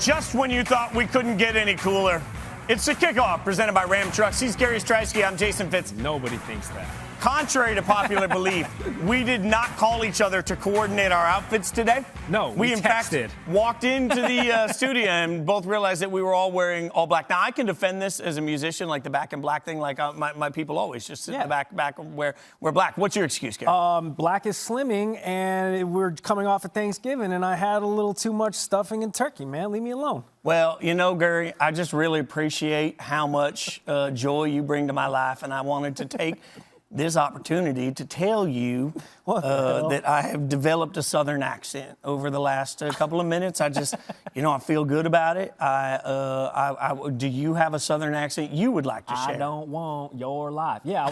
just when you thought we couldn't get any cooler. It's the Kickoff presented by Ram Trucks. He's Gary Striewski. I'm Jason Fitz. Nobody thinks that. Contrary to popular belief, we did not call each other to coordinate our outfits today. No, we in texted. fact walked into the studio and both realized that we were all wearing all black. Now, I can defend this as a musician, like the back in black thing, like my people always just sit in the back and wear black. What's your excuse, Gary? Black is slimming, and we're coming off of Thanksgiving, and I had a little too much stuffing and turkey, man. Leave me alone. Well, you know, Gary, I just really appreciate how much joy you bring to my life, and I wanted to take this opportunity to tell you that I have developed a Southern accent over the last couple of minutes. I just, I feel good about it. Do you have a Southern accent you would like to share? I don't want your life. Yeah,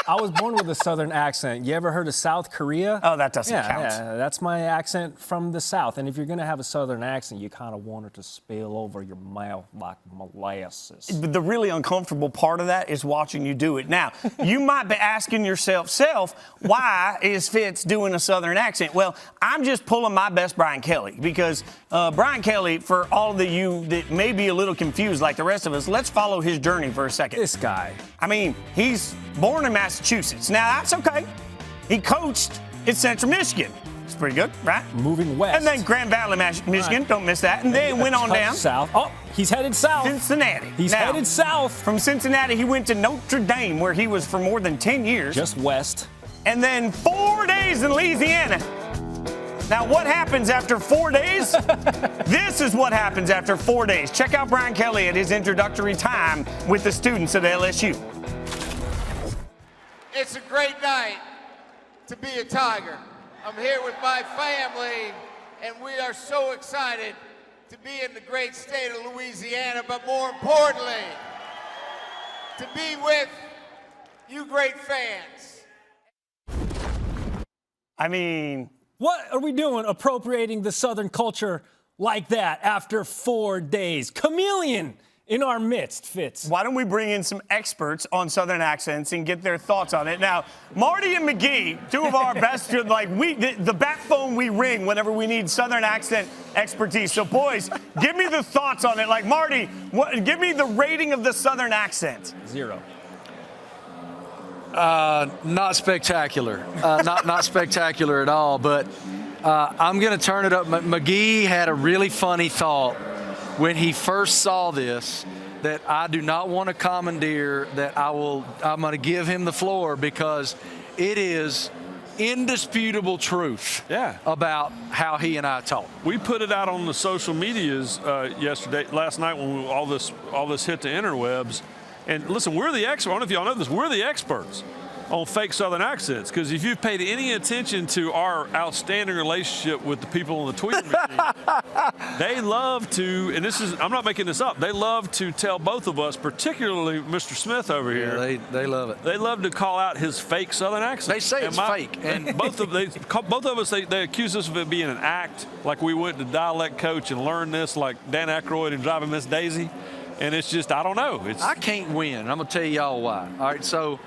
I was born with a Southern accent. You ever heard of South Korea? Oh, that doesn't count. Yeah, that's my accent from the South. And if you're going to have a Southern accent, you kind of want it to spill over your mouth like molasses. The really uncomfortable part of that is watching you do it. Now, you might be asking yourself, why is Fitz doing a Southern accent? Well, I'm just pulling my best Brian Kelly because Brian Kelly, for all of you that may be a little confused like the rest of us, let's follow his journey for a second. This guy. I mean, he's born in Massachusetts. Now, that's okay. He coached at Central Michigan. It's pretty good, right? Moving west. And then Grand Valley, Michigan. Right. Don't miss that. And then went on down. South. Oh, he's headed south. Cincinnati. He's headed south. From Cincinnati, he went to Notre Dame, where he was for more than 10 years. Just west. And then 4 days in Louisiana. Now, what happens after 4 days? This is what happens after 4 days. Check out Brian Kelly at his introductory time with the students at LSU. It's a great night to be a Tiger. I'm here with my family, and we are so excited to be in the great state of Louisiana, but more importantly, to be with you great fans. I mean, what are we doing appropriating the Southern culture like that after 4 days? Chameleon in our midst, Fitz. Why don't we bring in some experts on Southern accents and get their thoughts on it? Now, Marty and McGee, two of our best, the backbone we ring whenever we need Southern accent expertise. So, boys, give me the thoughts on it. Like, Marty, give me the rating of the Southern accent. 0. Not spectacular. Not spectacular at all, but I'm going to turn it up. McGee had a really funny thought when he first saw this, that I do not want to commandeer, that I'm going to give him the floor because it is indisputable truth about how he and I talk. We put it out on the social medias last night when all this hit the interwebs. And listen, we're the experts. I don't know if y'all know this. We're the experts on fake Southern accents, because if you've paid any attention to our outstanding relationship with the people on the Twitter machine, they love to, and I'm not making this up, they love to tell both of us, particularly Mr. Smith over here. They love it. They love to call out his fake Southern accent. They say it's fake. And both of us, they accuse us of it being an act, like we went to dialect coach and learned this like Dan Aykroyd and Driving Miss Daisy. And it's just, I don't know. I can't win. I'm going to tell y'all why. All right, so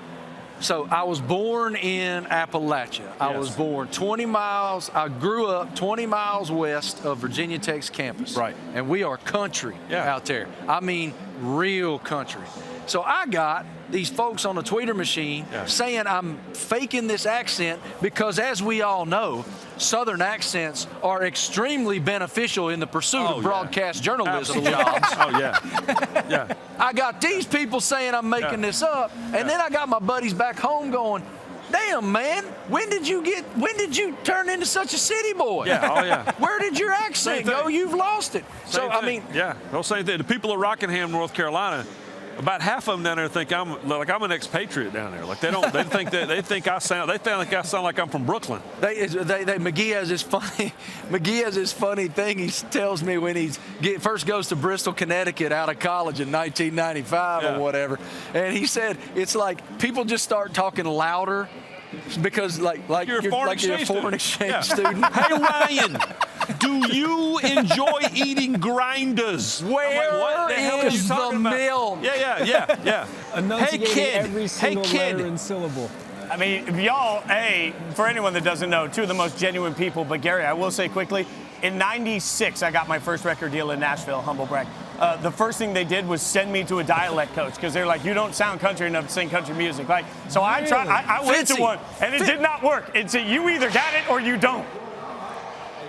I was born in Appalachia. Yes. I was born 20 miles. I grew up 20 miles west of Virginia Tech's campus. Right. And we are country out there. I mean, real country. So I got these folks on the Twitter machine saying I'm faking this accent because, as we all know, Southern accents are extremely beneficial in the pursuit of broadcast journalism jobs. Yeah. I got these people saying I'm making this up, and then I got my buddies back home going, damn, man, when did you turn into such a city boy? Yeah, Where did your accent go? You've lost it. Don't say that. The people of Rockingham, North Carolina, about half of them down there think I'm an expatriate down there. Like they think I sound like I'm from Brooklyn. McGee has this funny thing he tells me when he first goes to Bristol, Connecticut out of college in 1995 or whatever. And he said it's like people just start talking louder because like you're a foreign exchange student. Hey, Ryan, do you enjoy eating grinders? Where is the milk? Yeah. Enunciating Hey, kid. every single letter and syllable. I mean, y'all, for anyone that doesn't know, two of the most genuine people. But Gary, I will say quickly, in '96, I got my first record deal in Nashville, humble brag. The first thing they did was send me to a dialect coach because they're like, you don't sound country enough to sing country music. Like, so I tried. I went to one, and it did not work. It's you either got it or you don't.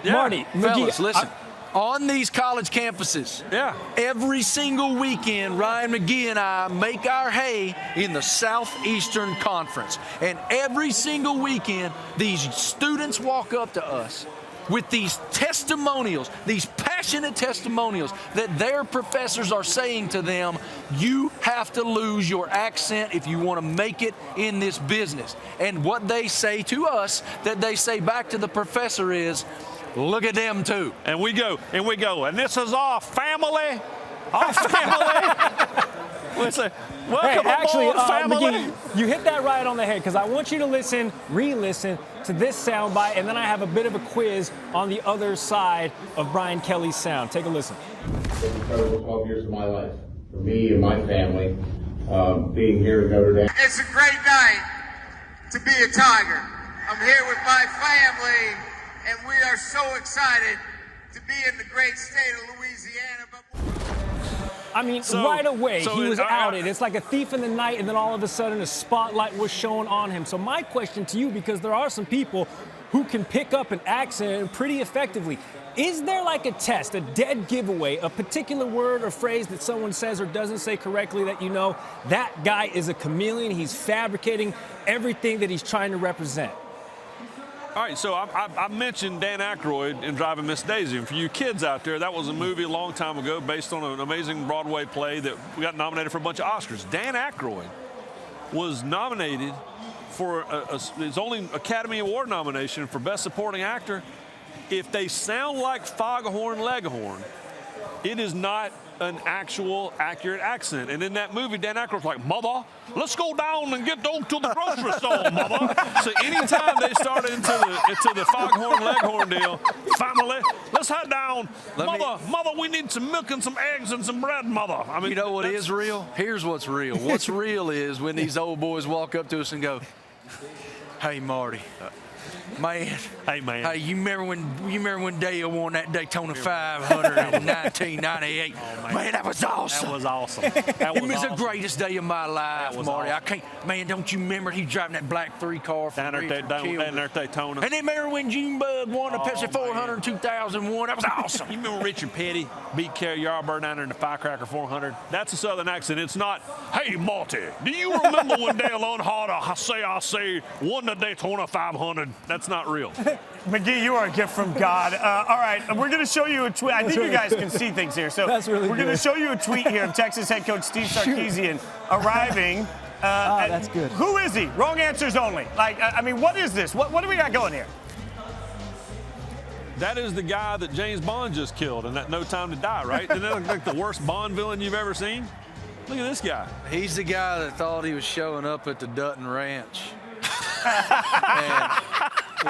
Yeah. Marty, fellas, McGee, listen. On these college campuses, every single weekend, Ryan McGee and I make our hay in the Southeastern Conference. And every single weekend, these students walk up to us with these testimonials, these passionate testimonials that their professors are saying to them, you have to lose your accent if you want to make it in this business. And what they say to us, that they say back to the professor is, look at them too. And we go, and this is our family. Our family. Listen, welcome aboard, family. McGee, you hit that right on the head because I want you to listen, re-listen to this soundbite, and then I have a bit of a quiz on the other side of Brian Kelly's sound. Take a listen. It's incredible 12 years of my life for me and my family being here at Notre Dame. It's a great night to be a Tiger. I'm here with my family, and we are so excited to be in the great state of Louisiana. I mean, right away, he was outed. It's like a thief in the night, and then all of a sudden a spotlight was shown on him. So my question to you, because there are some people who can pick up an accent pretty effectively, is there like a test, a dead giveaway, a particular word or phrase that someone says or doesn't say correctly that you know that guy is a chameleon, he's fabricating everything that he's trying to represent? All right, so I mentioned Dan Aykroyd in Driving Miss Daisy. And for you kids out there, that was a movie a long time ago based on an amazing Broadway play that we got nominated for a bunch of Oscars. Dan Aykroyd was nominated for his only Academy Award nomination for Best Supporting Actor. If they sound like Foghorn Leghorn, it is not an actual accurate accent. And in that movie, Dan Aykroyd's like, Mother, let's go down and get Dawg to the grocery store, Mother. So anytime they started into the Foghorn Leghorn deal, family, let's head down. Mother, we need some milk and some eggs and some bread, Mother. I mean, you know what is real? Here's what's real. What's real is when these old boys walk up to us and go, hey, Marty. Man, hey, you remember when Dale won that Daytona 500 in 1998? Oh, man, that was awesome. That was awesome. It was the greatest day of my life, Marty. Awesome. Don't you remember he driving that black 3 car down there at Daytona? And then remember when Junebug won the Pepsi 400 in 2001? That was awesome. You remember Richard Petty beat Kerry Yarborough down there in the Firecracker 400? That's a Southern accent. It's not, hey, Marty, do you remember when Dale Earnhardt, I say, won the Daytona 500? That's not real. McGee, you are a gift from God. All right, we're going to show you a tweet. I think you guys can see things here. So we're going to show you a tweet here of Texas head coach Steve Sarkisian arriving. That's good. Who is he? Wrong answers only. Like, I mean, what is this? What do we got going here? That is the guy that James Bond just killed in that No Time to Die, right? Isn't that look like the worst Bond villain you've ever seen? Look at this guy. He's the guy that thought he was showing up at the Dutton Ranch. And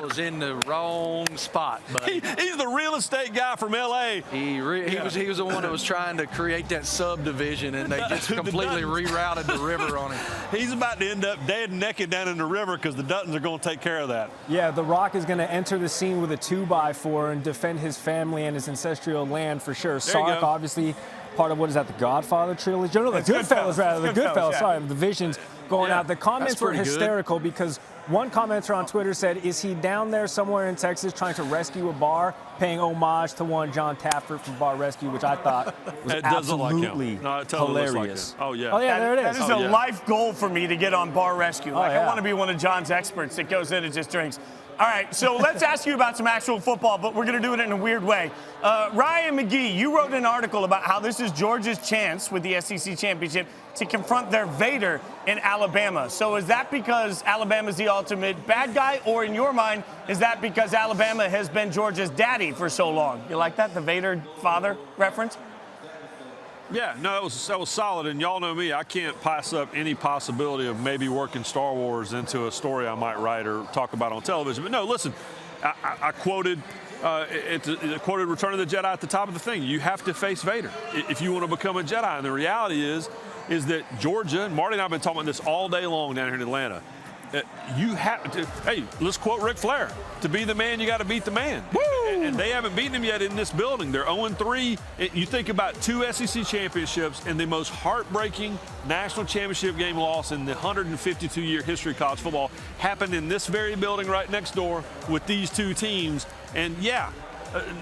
was in the wrong spot, buddy. He's the real estate guy from L.A. He was the one that was trying to create that subdivision, and they just completely rerouted the river on him. He's about to end up dead and naked down in the river because the Duttons are going to take care of that. Yeah, The Rock is going to enter the scene with a 2x4 and defend his family and his ancestral land for sure. Sark, obviously, part of what is that, the Godfather trilogy? No, the Goodfellas, rather. The Goodfellas, yeah. Sorry, the Visions going out. The comments were hysterical because one commenter on Twitter said, is he down there somewhere in Texas trying to rescue a bar, paying homage to one John Taffert from Bar Rescue, which I thought was absolutely hilarious. Oh, yeah. Oh, yeah, there it is. That is a life goal for me to get on Bar Rescue. Like, I want to be one of John's experts that goes in and just drinks. All right, so let's ask you about some actual football, but we're going to do it in a weird way. Ryan McGee, you wrote an article about how this is Georgia's chance with the SEC championship to confront their Vader in Alabama. So is that because Alabama's the ultimate bad guy, or in your mind, is that because Alabama has been Georgia's daddy for so long? You like that, the Vader father reference? Yeah, no, that was solid, and y'all know me. I can't pass up any possibility of maybe working Star Wars into a story I might write or talk about on television. But no, listen, I quoted Return of the Jedi at the top of the thing. You have to face Vader if you want to become a Jedi. And the reality is that Georgia, and Marty and I have been talking about this all day long down here in Atlanta, you have to, hey, let's quote Ric Flair, to be the man, you got to beat the man. Woo! And they haven't beaten him yet in this building. They're 0-3. You think about 2 SEC championships and the most heartbreaking national championship game loss in the 152-year history of college football happened in this very building right next door with these 2 teams. And, yeah,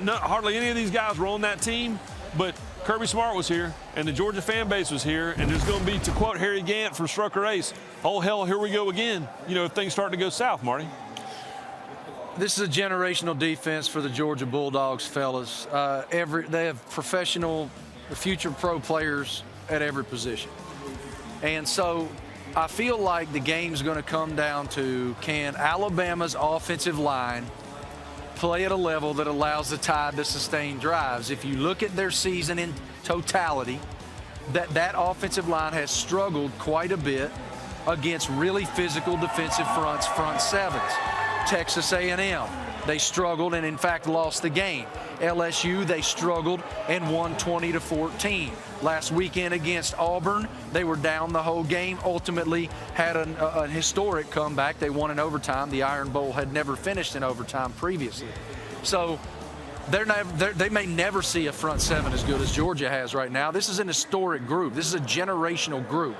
hardly any of these guys were on that team, but Kirby Smart was here, and the Georgia fan base was here, and there's going to be, to quote Harry Gant from Strucker Ace, oh, hell, here we go again, if things start to go south, Marty. This is a generational defense for the Georgia Bulldogs, fellas. They have professional, future pro players at every position. And so I feel like the game's going to come down to, can Alabama's offensive line play at a level that allows the Tide to sustain drives? If you look at their season in totality, that offensive line has struggled quite a bit against really physical defensive fronts, front sevens. Texas A&M, they struggled and in fact lost the game. LSU, they struggled and won 20-14. Last weekend against Auburn, they were down the whole game, ultimately had a historic comeback. They won in overtime. The Iron Bowl had never finished in overtime previously. So they may never see a front seven as good as Georgia has right now. This is an historic group. This is a generational group.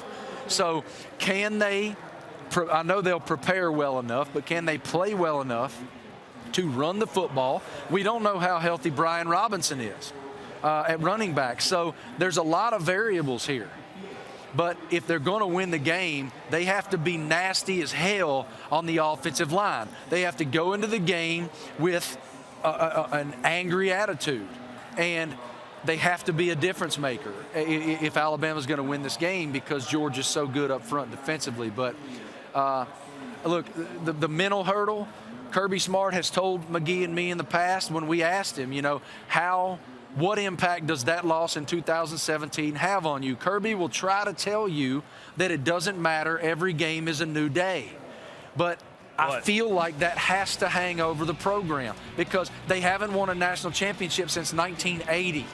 So can they, I know they'll prepare well enough, but can they play well enough to run the football? We don't know how healthy Brian Robinson is at running back. So there's a lot of variables here. But if they're going to win the game, they have to be nasty as hell on the offensive line. They have to go into the game with an angry attitude. And they have to be a difference maker if Alabama's going to win this game, because Georgia's so good up front defensively. But look, the mental hurdle, Kirby Smart has told McGee and me in the past when we asked him, what impact does that loss in 2017 have on you? Kirby will try to tell you that it doesn't matter. Every game is a new day. But I feel like that has to hang over the program, because they haven't won a national championship since 1980.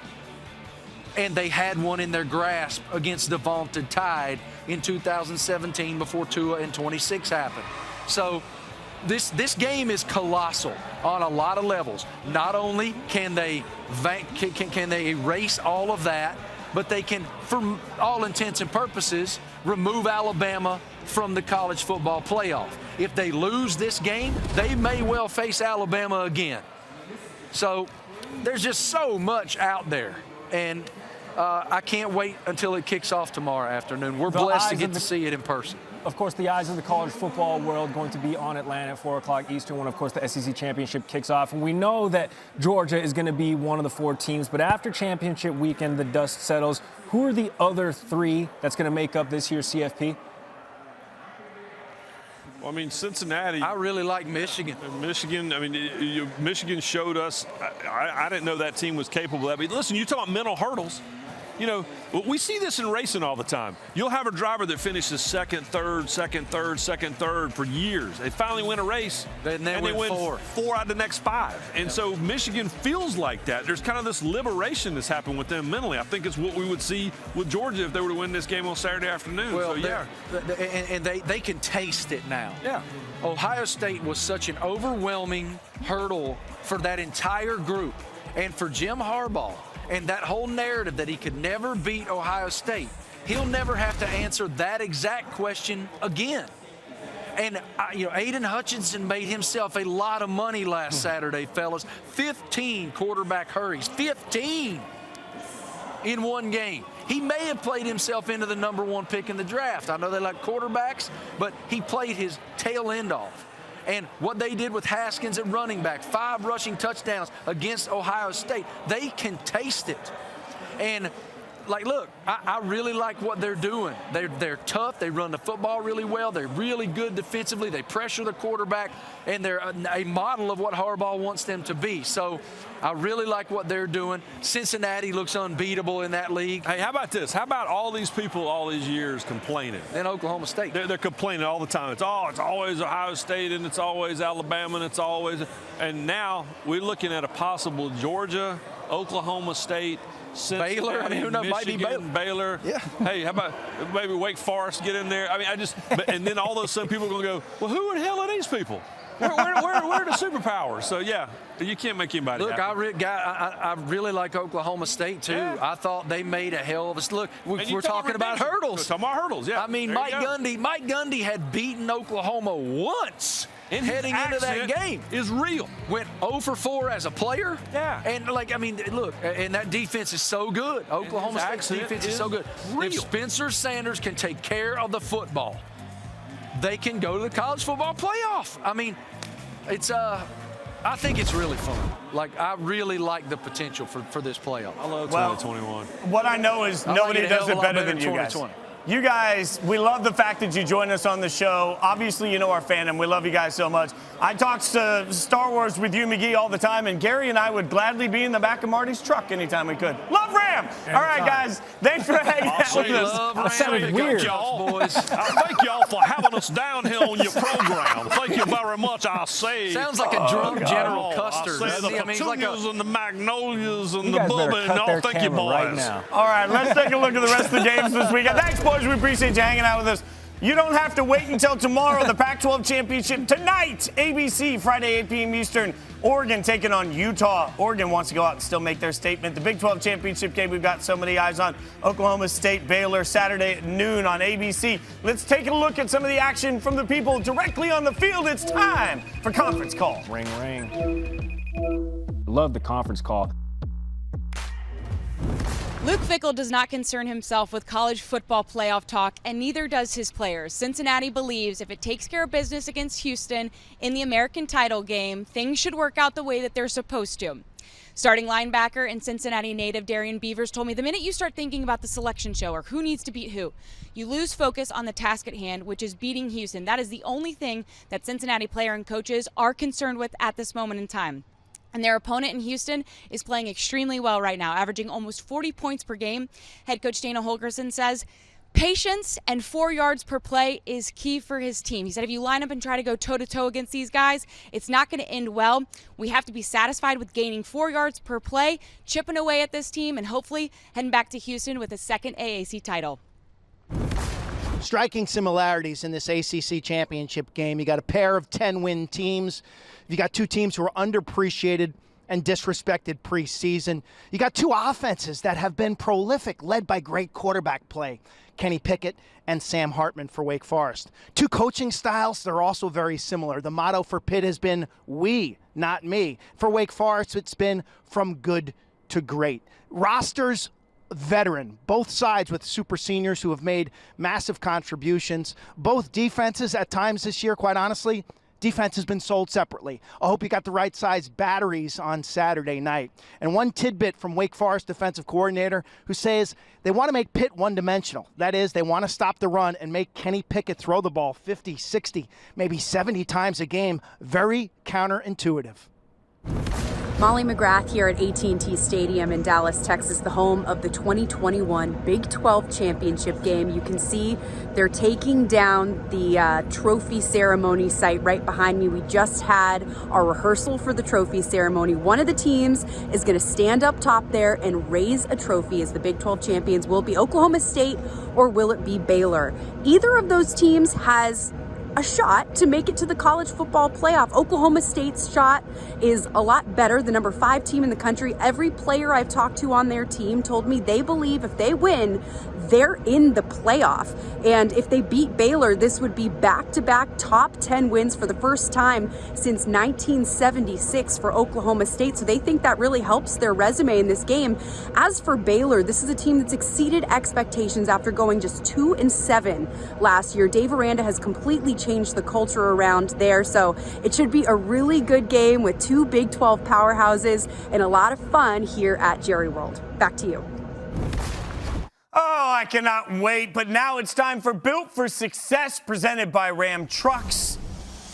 And they had one in their grasp against the vaunted Tide in 2017 before Tua and 26 happened. So this game is colossal on a lot of levels. Not only can they erase all of that, but they can, for all intents and purposes, remove Alabama from the college football playoff. If they lose this game, they may well face Alabama again. So there's just so much out there. And I can't wait until it kicks off tomorrow afternoon. We're blessed to get to see it in person. Of course, the eyes of the college football world going to be on Atlanta at 4 o'clock Eastern when, of course, the SEC championship kicks off. And we know that Georgia is going to be one of the 4 teams. But after championship weekend, the dust settles. Who are the other 3 that's going to make up this year's CFP? Well, I mean, Cincinnati. I really like Michigan. Michigan, I mean, Michigan showed us. I didn't know that team was capable of that. But listen, you talk about mental hurdles. We see this in racing all the time. You'll have a driver that finishes second, third for years. They finally win a race, and they win 4 out of the next 5. And so Michigan feels like that. There's kind of this liberation that's happened with them mentally. I think it's what we would see with Georgia if they were to win this game on Saturday afternoon. Well, so, yeah. And they can taste it now. Yeah. Ohio State was such an overwhelming hurdle for that entire group. And for Jim Harbaugh, and that whole narrative that he could never beat Ohio State, he'll never have to answer that exact question again. And, Aiden Hutchinson made himself a lot of money last Saturday, fellas. 15 quarterback hurries. 15 in one game. He may have played himself into the #1 pick in the draft. I know they like quarterbacks, but he played his tail end off. And what they did with Haskins at running back, 5 rushing touchdowns against Ohio State, they can taste it. And, look, I really like what they're doing. They're tough. They run the football really well. They're really good defensively. They pressure the quarterback, and they're a model of what Harbaugh wants them to be. So I really like what they're doing. Cincinnati looks unbeatable in that league. Hey, how about this? How about all these people all these years complaining? And Oklahoma State. They're complaining all the time. It's always Ohio State, and it's always Alabama, and it's always. And now we're looking at a possible Georgia, Oklahoma State, Cincinnati, Baylor. I mean, who knows? Might be Baylor. Yeah. Hey, how about maybe Wake Forest get in there? I mean, and then all of a sudden people are going to go, well, who the hell are these people? Where are the superpowers? So, yeah, you can't make anybody Look, happy. I really like Oklahoma State, too. Yeah. I thought they made a hell of a – look, we're talking about hurdles. We're talking about hurdles, yeah. I mean, Mike Gundy had beaten Oklahoma once heading into that game. Is real. Went 0 for 4 as a player. Yeah. And, look, and that defense is so good. Oklahoma State's defense is so good. Real. If Spencer Sanders can take care of the football, they can go to the college football playoff. I mean, I think it's really fun. Like, I really like the potential for this playoff. I love 2021. What I know is nobody does it better than you guys. You guys, we love the fact that you join us on the show. Obviously, you know our fandom. We love you guys so much. I talk to Star Wars with you, McGee, all the time, and Gary and I would gladly be in the back of Marty's truck anytime we could. Love Ram! All right, guys, thanks for hanging out with us. That sounded weird. Boys. Thank y'all for having us down here on your program. Thank you very much, I say. Sounds like a drunk General Custer. I say the petunias and the magnolias and the guys better bourbon. cut No, their thank you, camera boys. right now. All right, let's take a look at the rest of the games this weekend. Thanks, boys. We appreciate you hanging out with us. You don't have to wait until tomorrow. The Pac-12 championship tonight, ABC, Friday, 8 p.m. Eastern. Oregon taking on Utah. Oregon wants to go out and still make their statement. The Big 12 championship game we've got so many eyes on. Oklahoma State, Baylor, Saturday at noon on ABC. Let's take a look at some of the action from the people directly on the field. It's time for Conference Call. Ring, ring. Love the conference call. Luke Fickell does not concern himself with college football playoff talk, and neither does his players. Cincinnati believes if it takes care of business against Houston in the American title game, things should work out the way that they're supposed to. Starting linebacker and Cincinnati native Darian Beavers told me the minute you start thinking about the selection show or who needs to beat who, you lose focus on the task at hand, which is beating Houston. That is the only thing that Cincinnati player and coaches are concerned with at this moment in time. And their opponent in Houston is playing extremely well right now, averaging almost 40 points per game. Head coach Dana Holgorsen says patience and 4 yards per play is key for his team. He said if you line up and try to go toe-to-toe against these guys, it's not going to end well. We have to be satisfied with gaining 4 yards per play, chipping away at this team, and hopefully heading back to Houston with a second AAC title. Striking similarities in this ACC championship game. You got a pair of 10-win teams. You got two teams who are underappreciated and disrespected preseason. You got two offenses that have been prolific, led by great quarterback play. Kenny Pickett and Sam Hartman for Wake Forest. Two coaching styles, they're also very similar. The motto for Pitt has been, we, not me. For Wake Forest, it's been from good to great. Rosters, veteran, both sides with super seniors who have made massive contributions. Both defenses at times this year, quite honestly, defense has been sold separately. I hope you got the right size batteries on Saturday night. And one tidbit from Wake Forest defensive coordinator who says they want to make Pitt one-dimensional. That is, they want to stop the run and make Kenny Pickett throw the ball 50, 60, maybe 70 times a game. Very counterintuitive. Molly McGrath here at AT&T Stadium in Dallas, Texas, the home of the 2021 Big 12 championship game. You can see they're taking down the trophy ceremony site right behind me. We just had our rehearsal for the trophy ceremony. One of the teams is going to stand up top there and raise a trophy as the Big 12 champions. Will it be Oklahoma State or will it be Baylor? Either of those teams has a shot to make it to the college football playoff. Oklahoma State's shot is a lot better, the number 5 team in the country. Every player I've talked to on their team told me they believe if they win, they're in the playoff. And if they beat Baylor, this would be back-to-back top 10 wins for the first time since 1976 for Oklahoma State. So they think that really helps their resume in this game. As for Baylor, this is a team that's exceeded expectations after going just 2-7 last year. Dave Aranda has completely changed the culture around there. So it should be a really good game with two Big 12 powerhouses and a lot of fun here at Jerry World. Back to you. Oh, I cannot wait. But now it's time for Built for Success, presented by Ram Trucks.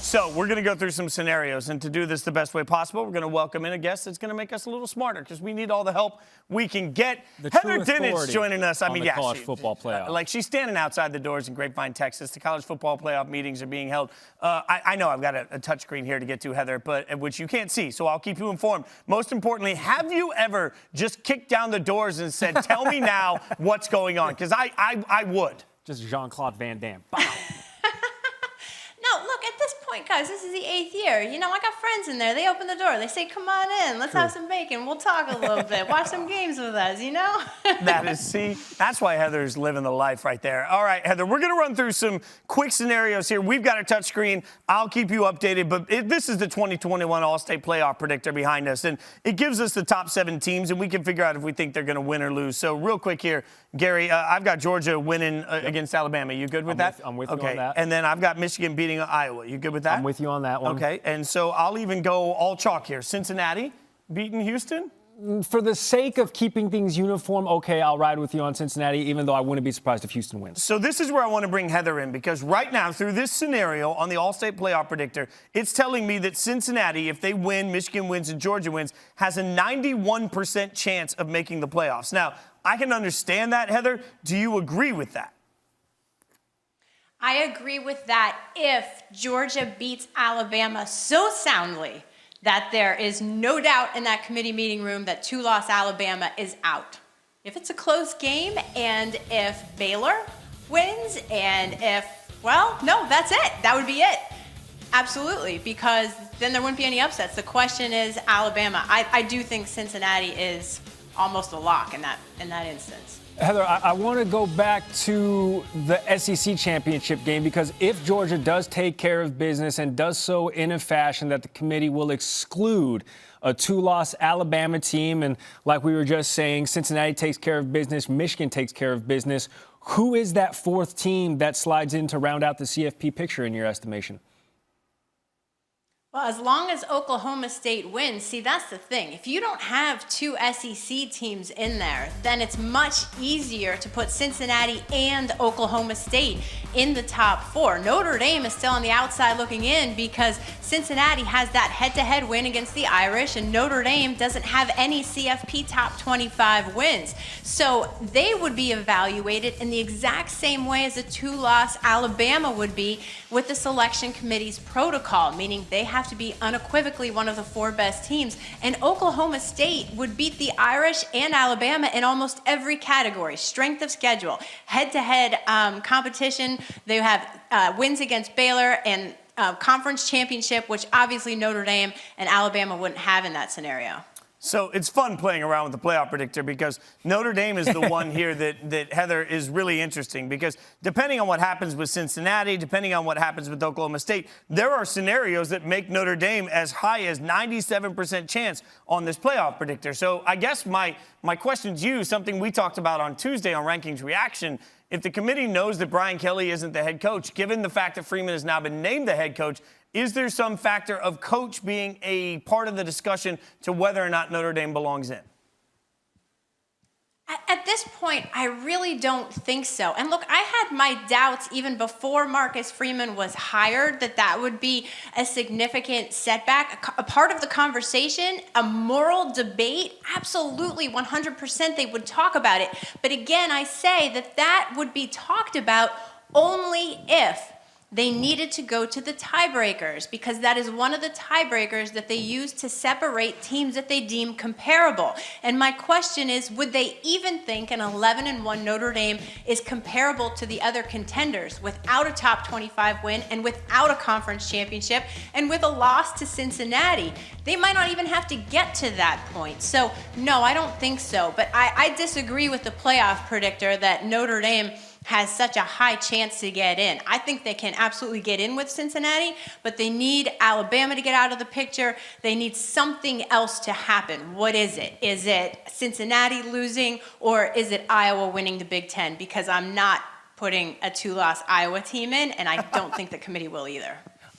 So we're going to go through some scenarios, and to do this the best way possible, we're going to welcome in a guest that's going to make us a little smarter because we need all the help we can get. The Heather true Dinich joining us. I on mean, the yeah, college football playoff. Like she's standing outside the doors in Grapevine, Texas. The college football playoff meetings are being held. I know I've got a touchscreen here to get to, Heather, but which you can't see, so I'll keep you informed. Most importantly, have you ever just kicked down the doors and said, "Tell me now what's going on"? Because I would. Just Jean-Claude Van Damme. No, look, at this point, guys, this is the 8th year. You know, I got friends in there. They open the door. They say, come on in. Let's have some bacon. We'll talk a little bit. Watch some games with us, you know? That's why Heather's living the life right there. All right, Heather, we're going to run through some quick scenarios here. We've got a touch screen. I'll keep you updated, but this is the 2021 All-State Playoff Predictor behind us, and it gives us the top 7 teams, and we can figure out if we think they're going to win or lose. So real quick here, Gary, I've got Georgia winning against Alabama. You good with that? I'm with you on that. And then I've got Michigan beating Iowa. You good with that? I'm with you on that one. Okay, and so I'll even go all chalk here. Cincinnati beating Houston? For the sake of keeping things uniform, okay, I'll ride with you on Cincinnati, even though I wouldn't be surprised if Houston wins. So this is where I want to bring Heather in, because right now, through this scenario on the All-State Playoff Predictor, it's telling me that Cincinnati, if they win, Michigan wins, and Georgia wins, has a 91% chance of making the playoffs. Now, I can understand that, Heather. Do you agree with that? I agree with that if Georgia beats Alabama so soundly that there is no doubt in that committee meeting room that 2-loss Alabama is out. If it's a close game and if Baylor wins and if, well, no, that's it. That would be it. Absolutely, because then there wouldn't be any upsets. The question is Alabama. I do think Cincinnati is almost a lock in that instance. Heather, I want to go back to the SEC championship game, because if Georgia does take care of business and does so in a fashion that the committee will exclude a 2-loss Alabama team, and like we were just saying, Cincinnati takes care of business, Michigan takes care of business, who is that 4th team that slides in to round out the CFP picture in your estimation? Well, as long as Oklahoma State wins, see, that's the thing. If you don't have 2 SEC teams in there, then it's much easier to put Cincinnati and Oklahoma State in the top 4. Notre Dame is still on the outside looking in because Cincinnati has that head-to-head win against the Irish, and Notre Dame doesn't have any CFP top 25 wins. So they would be evaluated in the exact same way as a 2-loss Alabama would be with the selection committee's protocol, meaning they have to be unequivocally one of the 4 best teams. And Oklahoma State would beat the Irish and Alabama in almost every category. Strength of schedule, head-to-head competition. They have wins against Baylor and conference championship, which obviously Notre Dame and Alabama wouldn't have in that scenario. So it's fun playing around with the playoff predictor, because Notre Dame is the one here that Heather is really interesting, because depending on what happens with Cincinnati, depending on what happens with Oklahoma State, there are scenarios that make Notre Dame as high as 97% chance on this playoff predictor. So I guess my question to you, something we talked about on Tuesday on Rankings Reaction, if the committee knows that Brian Kelly isn't the head coach, given the fact that Freeman has now been named the head coach, is there some factor of coach being a part of the discussion to whether or not Notre Dame belongs in? At this point, I really don't think so. And look, I had my doubts even before Marcus Freeman was hired that would be a significant setback. A part of the conversation, a moral debate, absolutely 100% they would talk about it. But again, I say that would be talked about only if they needed to go to the tiebreakers, because that is one of the tiebreakers that they use to separate teams that they deem comparable. And my question is, would they even think an 11-1 Notre Dame is comparable to the other contenders without a top 25 win and without a conference championship and with a loss to Cincinnati? They might not even have to get to that point. So, no, I don't think so. But I disagree with the playoff predictor that Notre Dame has such a high chance to get in. I think they can absolutely get in with Cincinnati, but they need Alabama to get out of the picture. They need something else to happen. What is it? Is it Cincinnati losing, or is it Iowa winning the Big Ten? Because I'm not putting a 2-loss Iowa team in, and I don't think the committee will either.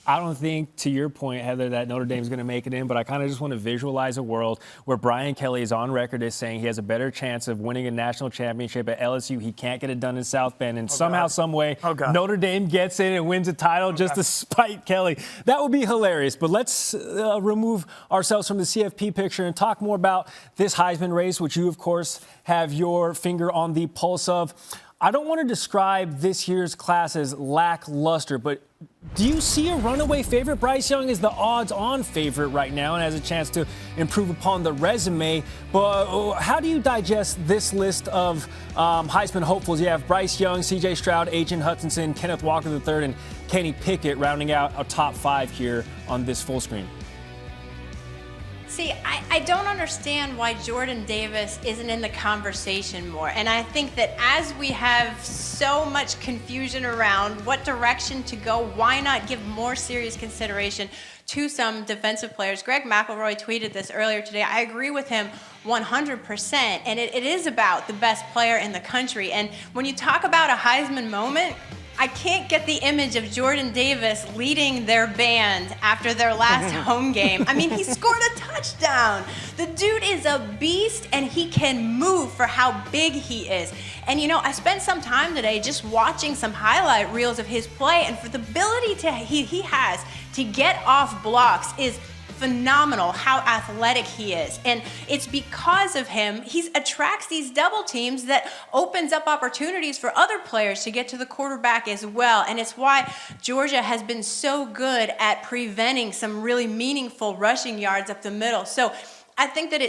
I don't think, to your point, Heather, that Notre Dame's going to make it in, but I kind of just want to visualize a world where Brian Kelly is on record as saying he has a better chance of winning a national championship at LSU. He can't get it done in South Bend, and somehow, some way, Notre Dame gets in and wins a title just to spite Kelly. That would be hilarious. But let's remove ourselves from the CFP picture and talk more about this Heisman race, which you, of course, have your finger on the pulse of. I don't want to describe this year's class as lackluster, but do you see a runaway favorite? Bryce Young is the odds-on favorite right now and has a chance to improve upon the resume. But how do you digest this list of Heisman hopefuls? You have Bryce Young, C.J. Stroud, Agent Hutchinson, Kenneth Walker III, and Kenny Pickett rounding out a top 5 here on this full screen. See, I don't understand why Jordan Davis isn't in the conversation more. And I think that as we have so much confusion around what direction to go, why not give more serious consideration to some defensive players? Greg McElroy tweeted this earlier today. I agree with him 100%. And it is about the best player in the country. And when you talk about a Heisman moment, I can't get the image of Jordan Davis leading their band after their last home game. I mean, he scored a touchdown. The dude is a beast, and he can move for how big he is. And, you know, I spent some time today just watching some highlight reels of his play, and for the ability he has to get off blocks is phenomenal how athletic he is. And it's because of him, he attracts these double teams that opens up opportunities for other players to get to the quarterback as well. And it's why Georgia has been so good at preventing some really meaningful rushing yards up the middle. So I think that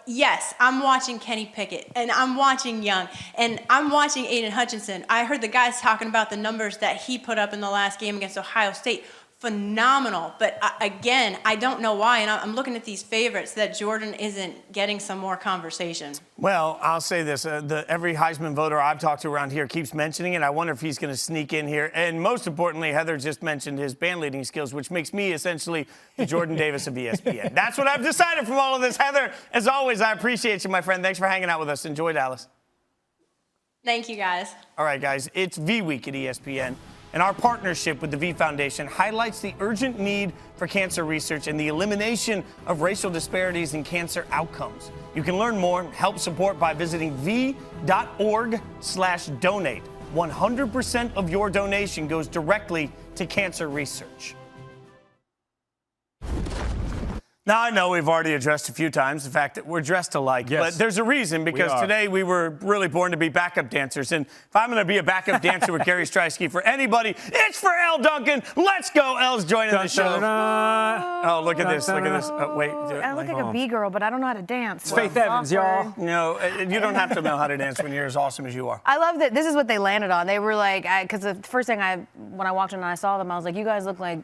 yes, I'm watching Kenny Pickett, and I'm watching Young, and I'm watching Aiden Hutchinson. I heard the guys talking about the numbers that he put up in the last game against Ohio State. Phenomenal. But again, I don't know why, and I'm looking at these favorites, that Jordan isn't getting some more conversation. Well, I'll say this. Every Heisman voter I've talked to around here keeps mentioning it. I wonder if he's going to sneak in here. And most importantly, Heather just mentioned his band leading skills, which makes me essentially the Jordan Davis of ESPN. That's what I've decided from all of this. Heather, as always, I appreciate you, my friend. Thanks for hanging out with us. Enjoy Dallas. Thank you, guys. All right, guys, it's V Week at ESPN. And our partnership with the V Foundation highlights the urgent need for cancer research and the elimination of racial disparities in cancer outcomes. You can learn more and help support by visiting v.org/donate. 100% of your donation goes directly to cancer research. Now, I know we've already addressed a few times the fact that we're dressed alike, but there's a reason, because today we were really born to be backup dancers. And if I'm going to be a backup dancer with Gary Striewski for anybody, it's for Elle Duncan. Let's go. Elle's joining the show. Oh, look at this. Look at this. Wait. I look like a B-girl, but I don't know how to dance. It's Faith Evans, y'all. No, you don't have to know how to dance when you're as awesome as you are. I love that this is what they landed on. They were like, because the first thing when I walked in and I saw them, I was like, you guys look like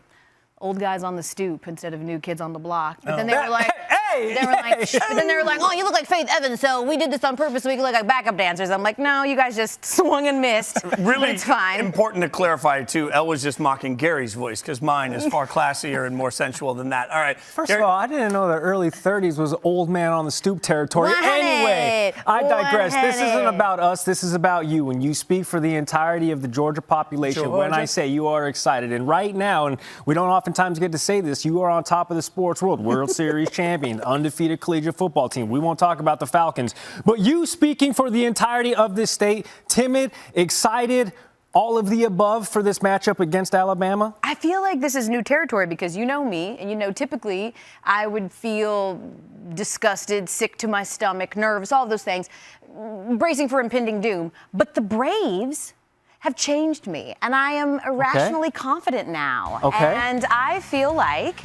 old guys on the stoop instead of new kids on the block. But then they were like, but then they were like, oh, you look like Faith Evans, so we did this on purpose so we could look like backup dancers. I'm like, no, you guys just swung and missed. Really, it's fine. Important to clarify, too, Elle was just mocking Gary's voice, because mine is far classier and more sensual than that. All right. First of all, I didn't know the early 30s was old man on the stoop territory. 100. Anyway, I digress. 100. This isn't about us. This is about you. When you speak for the entirety of the Georgia population, when I say you are excited, and right now, and we don't oftentimes get to say this, you are on top of the sports world. World Series champion, undefeated collegiate football team. We won't talk about the Falcons. But you speaking for the entirety of this state, timid, excited, all of the above for this matchup against Alabama? I feel like this is new territory because you know me, and you know typically I would feel disgusted, sick to my stomach, nervous, all of those things, bracing for impending doom. But the Braves have changed me, and I am irrationally confident now. And I feel like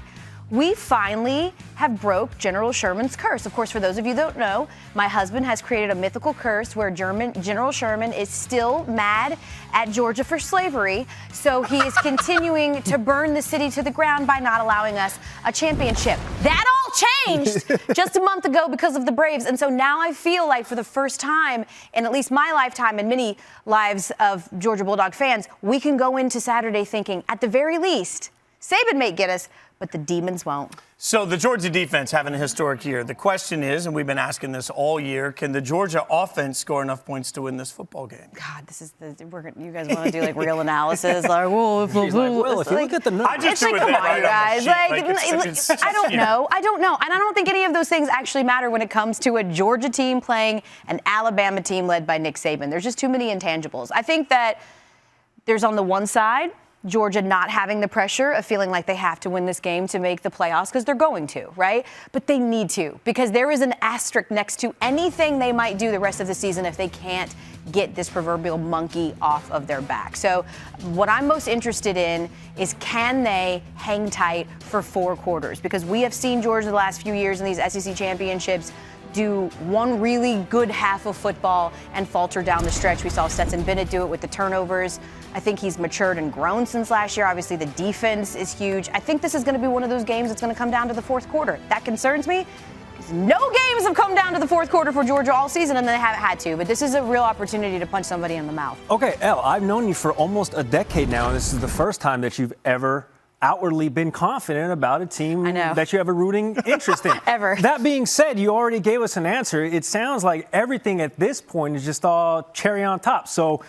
we finally have broke General Sherman's curse. Of course, for those of you that don't know, my husband has created a mythical curse where General Sherman is still mad at Georgia for slavery, so he is continuing to burn the city to the ground by not allowing us a championship. That all changed just a month ago because of the Braves, and so now I feel like for the first time in at least my lifetime and many lives of Georgia Bulldog fans, we can go into Saturday thinking, at the very least, Saban may get us, but the Demons won't. So the Georgia defense having a historic year. The question is, and we've been asking this all year, can the Georgia offense score enough points to win this football game? God, this is you guys want to do like real analysis, like, well, if you look at the numbers, it's like, come on, you guys. I don't know, and I don't think any of those things actually matter when it comes to a Georgia team playing an Alabama team led by Nick Saban. There's just too many intangibles. I think that there's on the one side Georgia not having the pressure of feeling like they have to win this game to make the playoffs, because they're going to, right? But they need to, because there is an asterisk next to anything they might do the rest of the season if they can't get this proverbial monkey off of their back. So what I'm most interested in is, can they hang tight for 4 quarters? Because we have seen Georgia the last few years in these SEC championships do one really good half of football and falter down the stretch. We saw Stetson Bennett do it with the turnovers. I think he's matured and grown since last year. Obviously, the defense is huge. I think this is going to be one of those games that's going to come down to the 4th quarter. That concerns me, because no games have come down to the 4th quarter for Georgia all season, and they haven't had to. But this is a real opportunity to punch somebody in the mouth. Okay, Elle, I've known you for almost a decade now, and this is the first time that you've ever outwardly been confident about a team that you have a rooting interest in. Ever. That being said, you already gave us an answer. It sounds like everything at this point is just all cherry on top. So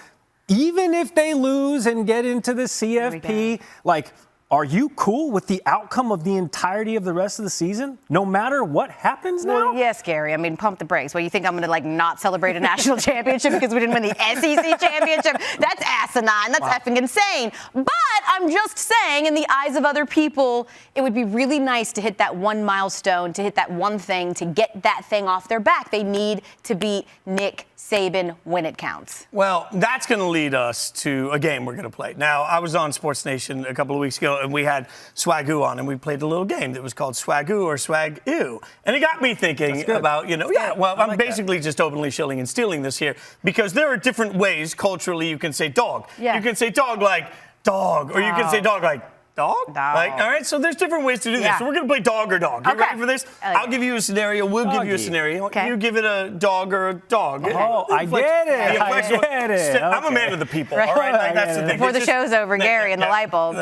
even if they lose and get into the CFP, like, are you cool with the outcome of the entirety of the rest of the season, no matter what happens now? Well, yes, Gary. I mean, pump the brakes. Well, you think I'm going to, like, not celebrate a national championship because we didn't win the SEC championship? That's asinine. That's effing insane. But I'm just saying, in the eyes of other people, it would be really nice to hit that one milestone, to hit that one thing, to get that thing off their back. They need to beat Nick Saban when it counts. Well, that's going to lead us to a game we're going to play. Now, I was on Sports Nation a couple of weeks ago, and we had Swagoo on, and we played a little game that was called Swagoo or Swag-Ew. And it got me thinking about, I'm basically just openly shilling and stealing this here, because there are different ways culturally you can say dog. Yeah. You can say dog like dog, or you can say dog like dog? Like, all right, so there's different ways to do this. So we're going to play dog or dog. You ready for this? I'll give you a scenario. We'll give you a scenario. Okay. You give it a dog or a dog. Oh, I get it. I get it. I'm a man of the people, all right? Like, that's the thing. Before the show's over, Gary and the light bulb.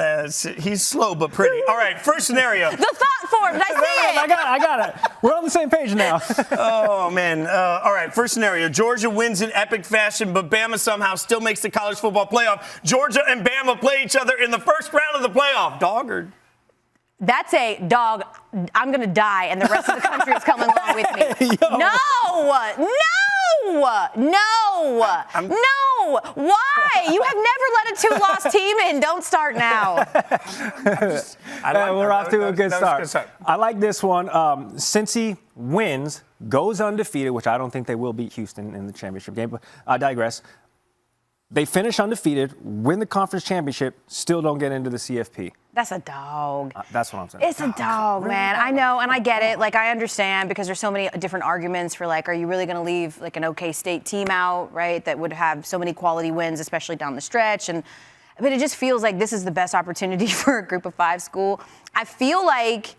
He's slow but pretty. All right, first scenario. The thought form. Did I see it? I got it. We're on the same page now. Oh, man. All right, first scenario. Georgia wins in epic fashion, but Bama somehow still makes the college football playoff. Georgia and Bama play each other in the first round of the playoff. Dog or... That's a dog. I'm going to die, and the rest of the country is coming along with me. No! Why? You have never let a 2-loss team in. Don't start now. We're off to a good start. I like this one. Cincy wins, goes undefeated, which I don't think they will beat Houston in the championship game, but I digress. They finish undefeated, win the conference championship, still don't get into the CFP. That's a dog. That's what I'm saying. It's a dog, man. I know, and I get it. Like, I understand, because there's so many different arguments for, like, are you really going to leave, like, an OK State team out, right, that would have so many quality wins, especially down the stretch. But it just feels like this is the best opportunity for a Group of 5 school. I feel like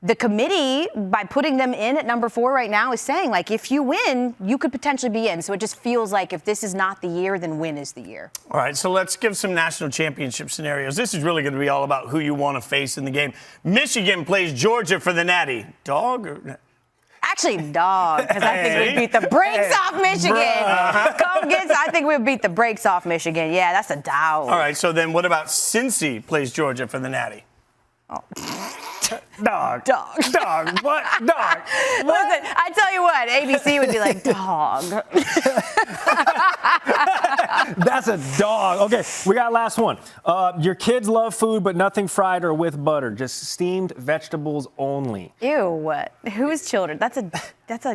the committee, by putting them in at number 4 right now, is saying, like, if you win, you could potentially be in. So it just feels like if this is not the year, then win is the year. All right, so let's give some national championship scenarios. This is really going to be all about who you want to face in the game. Michigan plays Georgia for the Natty. Dog or... Actually, dog, because I think we'd beat the brakes off Michigan. I think we'd beat the brakes off Michigan. Yeah, that's a dog. All right, so then what about Cincy plays Georgia for the Natty? Oh. Dog. What? Dog. Listen, I tell you what, ABC would be like, dog. That's a dog. Okay, we got last one. Your kids love food, but nothing fried or with butter. Just steamed vegetables only. Ew. Whose children? That's a dog. That's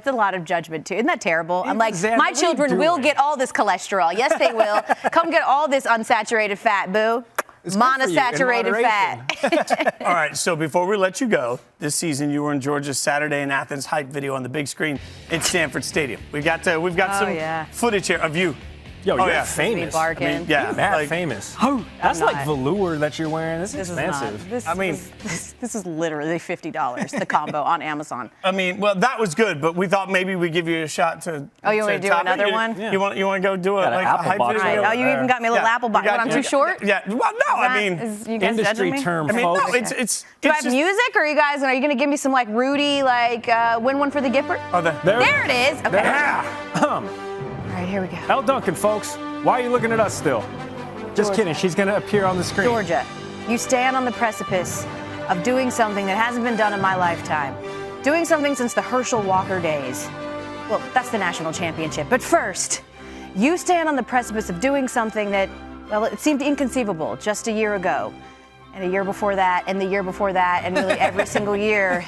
a lot of judgment, too. Isn't that terrible? I'm like, my children will get all this cholesterol. Yes, they will. Come get all this unsaturated fat, boo. Monosaturated fat. All right, so before we let you go, this season you were in Georgia's Saturday in Athens hype video on the big screen at Stanford Stadium. We've got some footage here of you Yo, you're yeah. famous. Bargain. I mean, yeah, Mad like- famous. That's not. like velour that you're wearing. This is This is not. expensive. This is literally $50, the combo on Amazon. I mean, well, that was good, but we thought maybe we'd give you a shot to. Oh, you want me to do top it. another one? You want to go do it Got an like a apple hype box video? Oh, you even got me a little apple box. What, I'm too short? Yeah. Well, no, I mean, you guys Industry judging me? term, I mean, folks. no, it's. Do I it's have just- music, or are you guys going to give me some like Rudy, like win one for the Gipper? Oh, There it is. Okay. Yeah. All right, here we go. Elle Duncan, folks. Why are you looking at us still? Just kidding. She's going to appear on the screen. Georgia, you stand on the precipice of doing something that hasn't been done in my lifetime. Doing something since the Herschel Walker days. Well, that's the national championship. But first, you stand on the precipice of doing something that, well, it seemed inconceivable just a year ago. And a year before that, and the year before that, and really every single year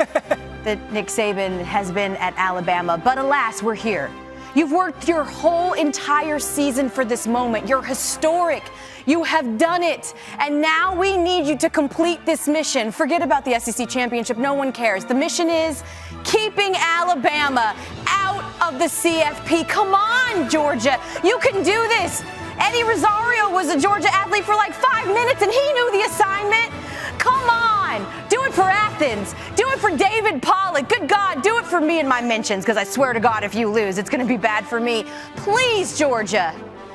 that Nick Saban has been at Alabama. But alas, we're here. You've worked your whole entire season for this moment. You're historic. You have done it. And now we need you to complete this mission. Forget about the SEC championship. No one cares. The mission is keeping Alabama out of the CFP. Come on, Georgia. You can do this. Eddie Rosario was a Georgia athlete for like 5 minutes and he knew the assignment. Come on. Do it for Athens. Do it for David Pollock. Good God, do it for me and my mentions, because I swear to God, if you lose, it's going to be bad for me. Please, Georgia.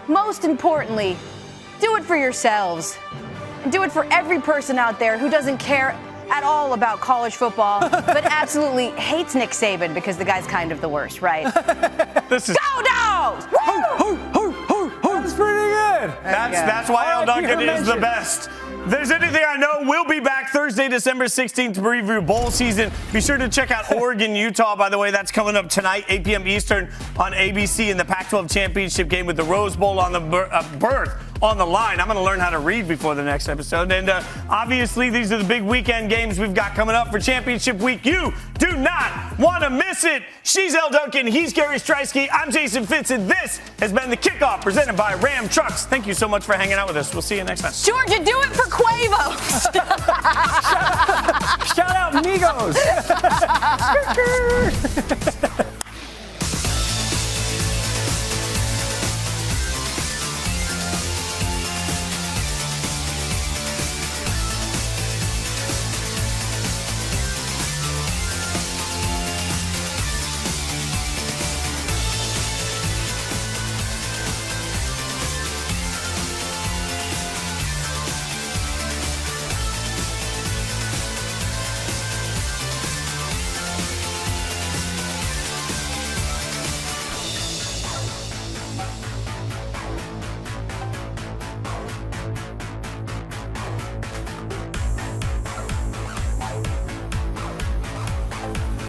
Most importantly, do it for yourselves. And do it for every person out there who doesn't care at all about college football, but absolutely hates Nick Saban because the guy's kind of the worst, right? This is. Go Dogs! Woo! That's pretty good. That's why Elle Duncan is the mention. best. If there's anything I know, we'll be back Thursday, December 16th to preview bowl season. Be sure to check out Oregon, Utah, by the way. That's coming up tonight, 8 p.m. Eastern on ABC in the Pac-12 championship game with the Rose Bowl on the berth on the line. I'm going to learn how to read before the next episode. And obviously, these are the big weekend games we've got coming up for championship week. You do not want to miss it. She's Elle Duncan. He's Gary Striewski. I'm Jason Fitz. And this has been the Kickoff presented by Ram Trucks. Thank you so much for hanging out with us. We'll see you next time. Georgia, do it for Quavo. Shout out, Migos.